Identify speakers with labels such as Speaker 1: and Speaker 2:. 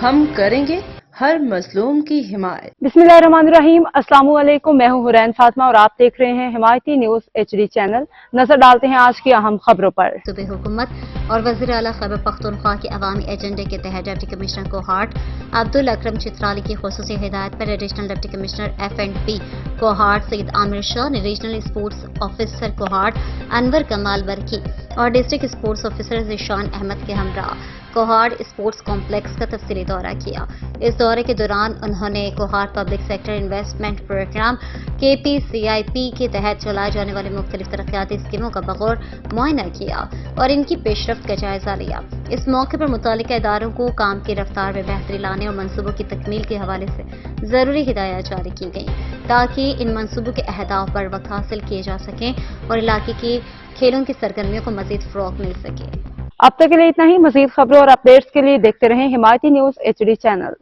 Speaker 1: ہم کریں گے ہر مظلوم کی حمایت۔
Speaker 2: बिस्मिल्लाहिर्रहमानिर्रहीम। अस्सलाम वालेकुम। मैं हूं हुरैन फातिमा और आप देख रहे हैं हिमायती न्यूज HD चैनल। नजर डालते हैं आज की अहम खबरों पर।
Speaker 3: सूबे हुकूमत और वज़ीर आला खैबर पख्तूनख्वा के अवामी एजेंडे के तहत डिप्टी कमिश्नर कोहाट अब्दुल अकरम चित्राली की खुसूसी हिदायत पर additional deputy commissioner F&P Kohat Saeed Amir Shah ने regional sports officer Kohat Anwar Kamal Warki और district sports officer Zeeshan Ahmad के हमरा कोहाट स्पोर्ट्स कॉम्प्लेक्स का तफसीली दौरा किया। इस दौरे के दौरान उन्होंने Kohat public sector investment program KPCIP के तहत चलाए जाने वाली मुख्तलिफ तरक्याती स्कीमों का बगौर मुआयना किया और इनकी पेशरफ्त का जायजा लिया। इस मौके पर मुतालिका इदारों को काम की रफ्तार में बेहतरी लाने और मनसूबों की तकमील के हवाले से जरूरी हिदायत जारी की गई ताकि इन मनसूबों के अहदाफ पर वक्त हासिल किए जा सकें और इलाके की खेलों की सरगर्मियों को मजीद फ़रोग़ मिल सके।
Speaker 2: अब तक के लिए इतना ही। मजीद खबरों और अपडेट्स के लिए देखते रहें हिमायती न्यूज HD चैनल।